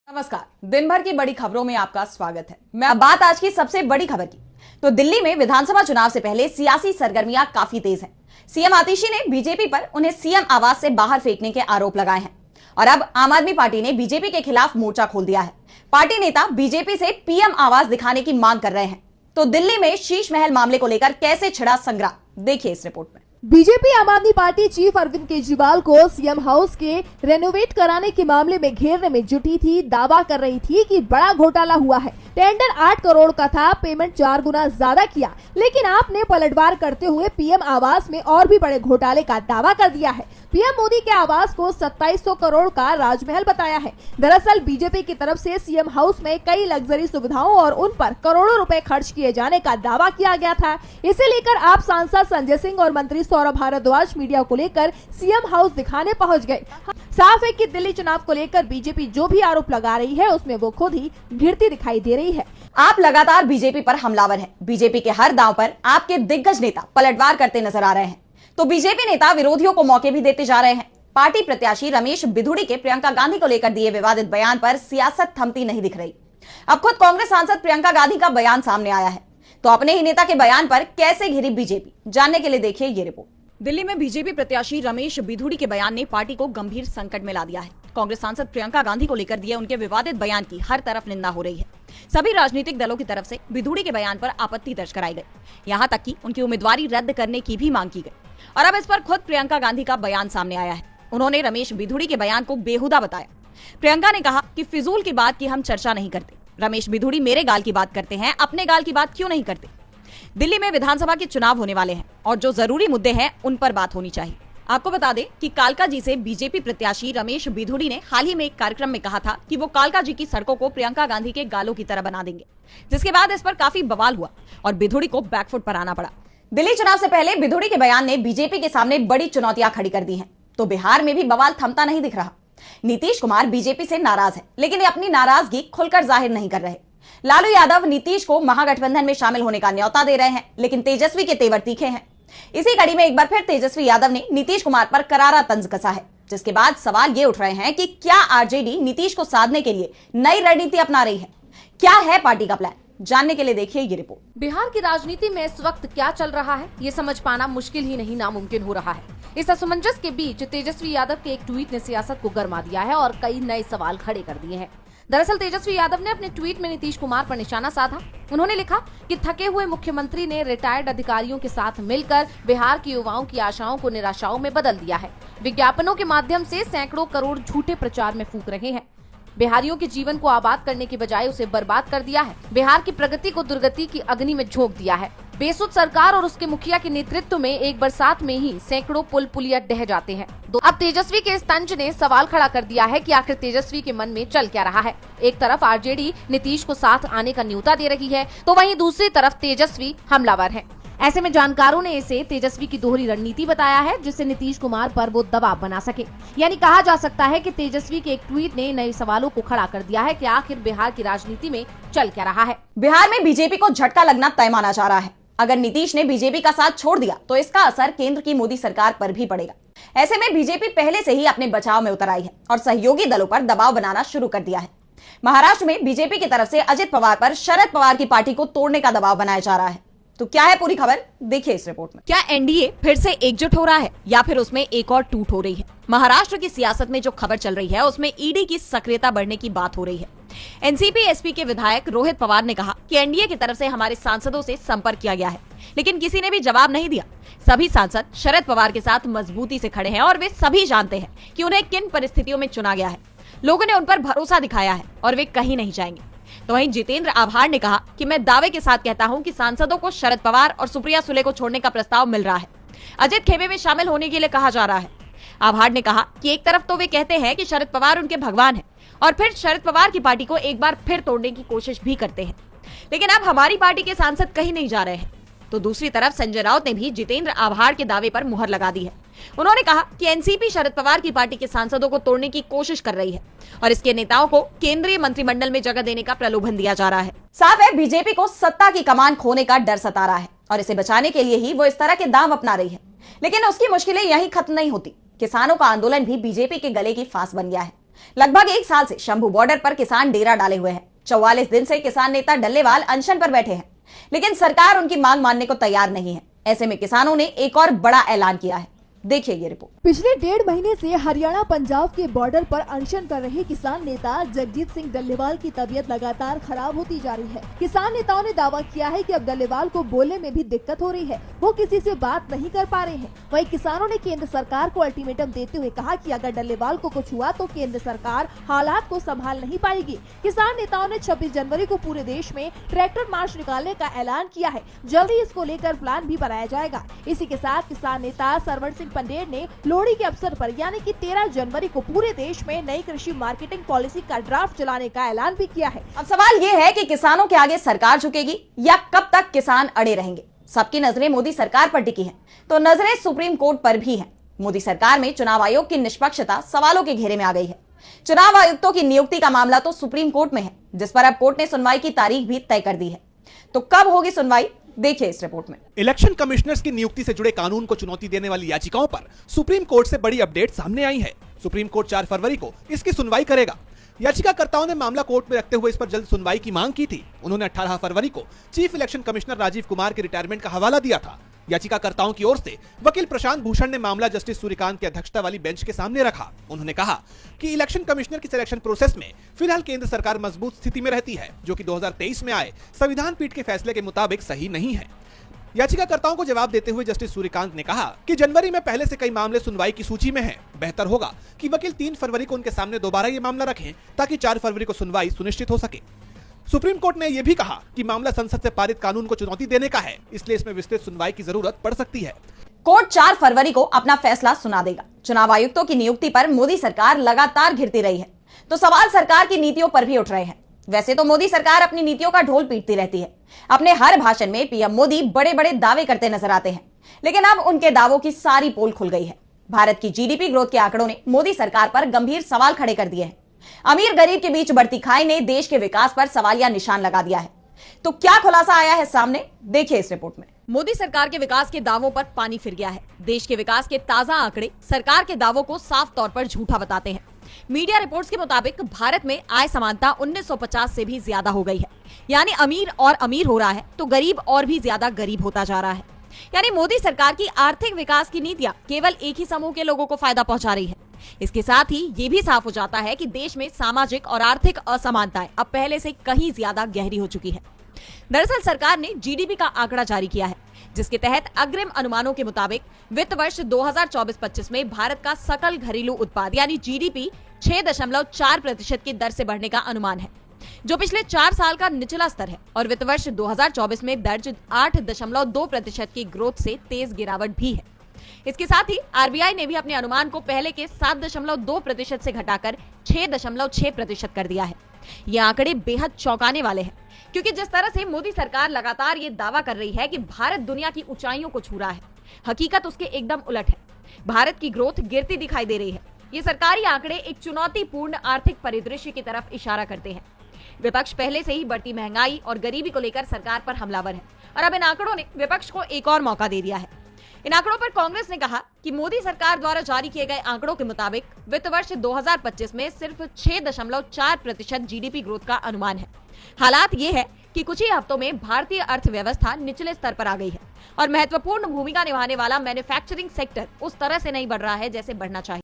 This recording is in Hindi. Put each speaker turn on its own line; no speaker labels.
नमस्कार। दिन भर की बड़ी खबरों में आपका स्वागत है। मैं बात आज की सबसे बड़ी खबर की। तो दिल्ली में विधानसभा चुनाव से पहले सियासी सरगर्मियां काफी तेज हैं। सीएम आतिशी ने बीजेपी पर उन्हें सीएम आवास से बाहर फेंकने के आरोप लगाए हैं और अब आम आदमी पार्टी ने बीजेपी के खिलाफ मोर्चा खोल दिया है। पार्टी नेता बीजेपी से पीएम आवास दिखाने की मांग कर रहे हैं। तो दिल्ली में शीश महल मामले को लेकर कैसे छिड़ा संग्राम, देखिए इस रिपोर्ट में।
बीजेपी आम आदमी पार्टी चीफ अरविंद केजरीवाल को सीएम हाउस के रेनोवेट कराने के मामले में घेरने में जुटी थी। दावा कर रही थी कि बड़ा घोटाला हुआ है, टेंडर 8 करोड़ का था, पेमेंट 4 गुना ज्यादा किया, लेकिन आपने पलटवार करते हुए पीएम आवास में और भी बड़े घोटाले का दावा कर दिया है। पीएम मोदी के आवास को 2700 करोड़ का राजमहल बताया है। दरअसल बीजेपी की तरफ से सीएम हाउस में कई लग्जरी सुविधाओं और उन पर करोड़ों रुपए खर्च किए जाने का दावा किया गया था। इसे लेकर आप सांसद संजय सिंह और मंत्री सौरभ भारद्वाज मीडिया को लेकर सीएम हाउस दिखाने पहुंच गए। साफ है कि दिल्ली चुनाव को लेकर बीजेपी जो भी आरोप लगा रही है उसमें वो खुद ही घिरती दिखाई दे रही है।
आप लगातार बीजेपी पर हमलावर हैं। बीजेपी के हर दांव पर आपके दिग्गज नेता पलटवार करते नजर आ रहे हैं। तो बीजेपी नेता विरोधियों को मौके भी देते जा रहे हैं। पार्टी प्रत्याशी रमेश बिधूड़ी के प्रियंका गांधी को लेकर दिए विवादित बयान पर सियासत थमती नहीं दिख रही। अब खुद कांग्रेस सांसद प्रियंका गांधी का बयान सामने आया है। तो अपने ही नेता के बयान पर कैसे घिरी बीजेपी, जानने के लिए देखिए ये रिपोर्ट। दिल्ली में बीजेपी प्रत्याशी रमेश बिधूड़ी के बयान ने पार्टी को गंभीर संकट में ला दिया है। कांग्रेस सांसद प्रियंका गांधी को लेकर दिए उनके विवादित बयान की हर तरफ निंदा हो रही है। सभी राजनीतिक दलों की तरफ से बिधूड़ी के बयान पर आपत्ति दर्ज कराई गई। यहाँ तक कि उनकी उम्मीदवारी रद्द करने की भी मांग की गई। और अब इस पर खुद प्रियंका गांधी का बयान सामने आया है। उन्होंने रमेश बिधूड़ी के बयान को बेहुदा बताया। प्रियंका ने कहा कि फिजूल की बात की हम चर्चा नहीं करते। रमेश बिधूड़ी मेरे गाल की बात करते हैं, अपने गाल की बात क्यों नहीं करते। दिल्ली में विधानसभा के चुनाव होने वाले हैं और जो जरूरी मुद्दे हैं उन पर बात होनी चाहिए। आपको बता दें कि कालका जी से बीजेपी प्रत्याशी रमेश बिधूड़ी ने हाल ही में एक कार्यक्रम में कहा था कि वो कालका जी की सड़कों को प्रियंका गांधी के गालों की तरह बना देंगे, जिसके बाद इस पर काफी बवाल हुआ और बिधूड़ी को बैकफुट पर आना पड़ा। दिल्ली चुनाव से पहले बिधूड़ी के बयान ने बीजेपी के सामने बड़ी चुनौतियां खड़ी कर दी हैं। तो बिहार में भी बवाल थमता नहीं दिख रहा। नीतीश कुमार बीजेपी से नाराज है, लेकिन अपनी नाराजगी खुलकर जाहिर नहीं कर रहे। लालू यादव नीतीश को महागठबंधन में शामिल होने का न्योता दे रहे हैं, लेकिन तेजस्वी के तेवर तीखे हैं। इसी कड़ी में एक बार फिर तेजस्वी यादव ने नीतीश कुमार पर करारा तंज कसा है, जिसके बाद सवाल ये उठ रहे हैं कि क्या आरजेडी नीतीश को साधने के लिए नई रणनीति अपना रही है। क्या है पार्टी का प्लान, जानने के लिए देखिए ये रिपोर्ट।
बिहार की राजनीति में इस वक्त क्या चल रहा है ये समझ पाना मुश्किल ही नहीं नामुमकिन हो रहा है। इस असमंजस के बीच तेजस्वी यादव के एक ट्वीट ने सियासत को गरमा दिया है और कई नए सवाल खड़े कर दिए हैं। दरअसल तेजस्वी यादव ने अपने ट्वीट में नीतीश कुमार पर निशाना साधा। उन्होंने लिखा कि थके हुए मुख्यमंत्री ने रिटायर्ड अधिकारियों के साथ मिलकर बिहार के युवाओं की आशाओं को निराशाओं में बदल दिया है। विज्ञापनों के माध्यम से सैकड़ों करोड़ झूठे प्रचार में फूंक रहे हैं। बिहारियों के जीवन को आबाद करने की बजाय उसे बर्बाद कर दिया है। बिहार की प्रगति को दुर्गति की अग्नि में झोंक दिया है। बेसुध सरकार और उसके मुखिया के नेतृत्व में एक बरसात में ही सैकड़ों पुल पुलिया ढह जाते हैं। अब तेजस्वी के इस तंज ने सवाल खड़ा कर दिया है कि आखिर तेजस्वी के मन में चल क्या रहा है। एक तरफ आरजेडी नीतीश को साथ आने का न्योता दे रही है, तो वहीं दूसरी तरफ तेजस्वी हमलावर है। ऐसे में जानकारों ने इसे तेजस्वी की दोहरी रणनीति बताया है, जिससे नीतीश कुमार पर वो दबाव बना सके। यानी कहा जा सकता है कि तेजस्वी के एक ट्वीट ने नए सवालों को खड़ा कर दिया है कि आखिर बिहार की राजनीति में चल क्या रहा है।
बिहार में बीजेपी को झटका लगना तय माना जा रहा है। अगर नीतीश ने बीजेपी का साथ छोड़ दिया तो इसका असर केंद्र की मोदी सरकार पर भी पड़ेगा। ऐसे में बीजेपी पहले से ही अपने बचाव में उतर आई है और सहयोगी दलों पर दबाव बनाना शुरू कर दिया है। महाराष्ट्र में बीजेपी की तरफ से अजित पवार पर शरद पवार की पार्टी को तोड़ने का दबाव बनाया जा रहा है। तो क्या है पूरी खबर, देखिए इस रिपोर्ट में। क्या एनडीए फिर से एकजुट हो रहा है या फिर उसमें एक और टूट हो रही है। महाराष्ट्र की सियासत में जो खबर चल रही है उसमें ईडी की सक्रियता बढ़ने की बात हो रही है। एनसीपी एसपी के विधायक रोहित पवार ने कहा कि एनडीए की तरफ से हमारे सांसदों से संपर्क किया गया है, लेकिन किसी ने भी जवाब नहीं दिया। सभी सांसद शरद पवार के साथ मजबूती से खड़े हैं और वे सभी जानते हैं कि उन्हें किन परिस्थितियों में चुना गया है। लोगों ने उन पर भरोसा दिखाया है और वे कहीं नहीं जाएंगे। तो वहीं जितेंद्र आभार ने कहा कि मैं दावे के साथ कहता हूं कि सांसदों को शरद पवार और सुप्रिया सुले को छोड़ने का प्रस्ताव मिल रहा है। अजित खेमे में शामिल होने के लिए कहा जा रहा है। आभार ने कहा कि एक तरफ तो वे कहते हैं कि शरद पवार उनके भगवान हैं और फिर शरद पवार की पार्टी को एक बार फिर तोड़ने की कोशिश भी करते हैं, लेकिन अब हमारी पार्टी के सांसद कहीं नहीं जा रहे हैं। तो दूसरी तरफ संजय राउत ने भी जितेंद्र आभार के दावे पर मुहर लगा दी है। उन्होंने कहा कि एनसीपी शरद पवार की पार्टी के सांसदों को तोड़ने की कोशिश कर रही है और इसके नेताओं को केंद्रीय मंत्रिमंडल में जगह देने का प्रलोभन दिया जा रहा है। साफ है बीजेपी को सत्ता की कमान खोने का डर सता रहा है और इसे बचाने के लिए ही वो इस तरह के दांव अपना रही है। लेकिन उसकी मुश्किलें यहीं खत्म नहीं होती। किसानों का आंदोलन भी बीजेपी के गले की फांस बन गया है। लगभग एक साल से शंभू बॉर्डर पर किसान डेरा डाले हुए हैं। 44 दिन से किसान नेता डल्लेवाल अनशन पर बैठे हैं, लेकिन सरकार उनकी मांग मानने को तैयार नहीं है। ऐसे में किसानों ने एक और बड़ा ऐलान किया है। देखिए ये रिपोर्ट।
पिछले 1.5 महीने से हरियाणा पंजाब के बॉर्डर पर अनशन कर रहे किसान नेता जगजीत सिंह डल्लेवाल की तबीयत लगातार खराब होती जा रही है। किसान नेताओं ने दावा किया है कि अब डल्लेवाल को बोलने में भी दिक्कत हो रही है, वो किसी से बात नहीं कर पा रहे हैं। वहीं किसानों ने केंद्र सरकार को अल्टीमेटम देते हुए कहा कि अगर डल्लेवाल को कुछ हुआ तो केंद्र सरकार हालात को संभाल नहीं पाएगी। किसान नेताओं ने 26 जनवरी को पूरे देश में ट्रैक्टर मार्च निकालने का ऐलान किया है। जल्दी इसको लेकर प्लान भी बनाया जाएगा। इसी के साथ किसान नेता सरवण सिंह पंडेर ने लोहड़ी के अवसर पर यानी कि 13 जनवरी को पूरे देश में नई कृषि मार्केटिंग पॉलिसी का ड्राफ्ट चलाने का ऐलान भी किया है।
अब सवाल ये है कि किसानों के आगे सरकार झुकेगी या कब तक किसान अड़े रहेंगे। सबकी नजरें मोदी सरकार पर टिकी हैं, तो नजरें सुप्रीम कोर्ट पर भी हैं। मोदी सरकार में चुनाव आयोग की निष्पक्षता सवालों के घेरे में आ गई है। चुनाव आयुक्तों की नियुक्ति का मामला तो सुप्रीम कोर्ट में है, जिस पर अब कोर्ट ने सुनवाई की तारीख भी तय कर दी है। तो कब होगी सुनवाई, देखिए इस रिपोर्ट में।
इलेक्शन कमिश्नर्स की नियुक्ति से जुड़े कानून को चुनौती देने वाली याचिकाओं पर सुप्रीम कोर्ट से बड़ी अपडेट सामने आई है। सुप्रीम कोर्ट 4 फरवरी को इसकी सुनवाई करेगा। याचिकाकर्ताओं ने मामला कोर्ट में रखते हुए इस पर जल्द सुनवाई की मांग की थी। उन्होंने 18 फरवरी को chief election commissioner Rajiv Kumar के रिटायरमेंट का हवाला दिया था। याचिकाकर्ताओं की ओर से वकील प्रशांत भूषण ने मामला जस्टिस सूर्यकांत की अध्यक्षता वाली बेंच के सामने रखा। उन्होंने कहा कि इलेक्शन कमिश्नर की सिलेक्शन प्रोसेस में फिलहाल केंद्र सरकार मजबूत स्थिति में रहती है, जो कि 2023 में आए संविधान पीठ के फैसले के मुताबिक सही नहीं है। याचिकाकर्ताओं को जवाब देते हुए जस्टिस सूर्यकांत ने कहा कि जनवरी में पहले से कई मामले सुनवाई की सूची में हैं। बेहतर होगा कि वकील 3 फरवरी को उनके सामने दोबारा ये मामला रखें, ताकि 4 फरवरी को सुनवाई सुनिश्चित हो सके। सुप्रीम कोर्ट ने यह भी कहा कि मामला संसद से पारित कानून को चुनौती देने का है, इसलिए इसमें विस्तृत सुनवाई की जरूरत पड़ सकती है।
कोर्ट 4 फरवरी को अपना फैसला सुना देगा। चुनाव आयुक्तों की नियुक्ति पर मोदी सरकार लगातार घिरती रही है, तो सवाल सरकार की नीतियों पर भी उठ रहे हैं। वैसे तो मोदी सरकार अपनी नीतियों का ढोल पीटती रहती है। अपने हर भाषण में पीएम मोदी बड़े बड़े दावे करते नजर आते हैं, लेकिन अब उनके दावों की सारी पोल खुल गई है। भारत की जीडीपी ग्रोथ के आंकड़ों ने मोदी सरकार पर गंभीर सवाल खड़े कर दिए हैं। अमीर गरीब के बीच बढ़ती खाई ने देश के विकास पर सवालिया निशान लगा दिया है। तो क्या खुलासा आया है सामने, देखिए इस रिपोर्ट में। मोदी सरकार के विकास के दावों पर पानी फिर गया है। देश के विकास के ताजा आंकड़े सरकार के दावों को साफ तौर पर झूठा बताते हैं। मीडिया रिपोर्ट्स के मुताबिक भारत में आय समानता 1950 से भी ज्यादा हो गई है, यानी अमीर और अमीर हो रहा है तो गरीब और भी ज्यादा गरीब होता जा रहा है। यानी मोदी सरकार की आर्थिक विकास की नीतियां केवल एक ही समूह के लोगों को फायदा पहुंचा रही है। इसके साथ ही ये भी साफ हो जाता है कि देश में सामाजिक और आर्थिक असमानताएं अब पहले से कहीं ज्यादा गहरी हो चुकी है। दरअसल सरकार ने जीडीपी का आंकड़ा जारी किया है, जिसके तहत अग्रिम अनुमानों के मुताबिक वित्त वर्ष 2024-25 में भारत का सकल घरेलू उत्पाद यानी जीडीपी 6.4% की दर से बढ़ने का अनुमान है, जो पिछले 4 साल का निचला स्तर है। और वित्त वर्ष 2024 में दर्ज 8.2% की ग्रोथ से तेज गिरावट भी है। इसके साथ ही आरबीआई ने भी अपने अनुमान को पहले के 7.2% से घटाकर 6.6% कर दिया है। ये आंकड़े बेहद चौंकाने वाले हैं, क्योंकि जिस तरह से मोदी सरकार लगातार ये दावा कर रही है कि भारत दुनिया की ऊंचाइयों को छू रहा है, हकीकत उसके एकदम उलट है। भारत की ग्रोथ गिरती दिखाई दे रही है। ये सरकारी आंकड़े एक चुनौतीपूर्ण आर्थिक परिदृश्य की तरफ इशारा करते हैं। विपक्ष पहले से ही बढ़ती महंगाई और गरीबी को लेकर सरकार पर हमलावर है, और अब इन आंकड़ों ने विपक्ष को एक और मौका दे दिया है। इन आंकड़ों पर कांग्रेस ने कहा कि मोदी सरकार द्वारा जारी किए गए आंकड़ों के मुताबिक वित्त वर्ष 2025 में सिर्फ 6.4% जीडीपी ग्रोथ का अनुमान है। हालात ये है कि कुछ ही हफ्तों में भारतीय अर्थव्यवस्था निचले स्तर पर आ गई है, और महत्वपूर्ण भूमिका निभाने वाला मैन्युफैक्चरिंग सेक्टर उस तरह से नहीं बढ़ रहा है जैसे बढ़ना चाहिए।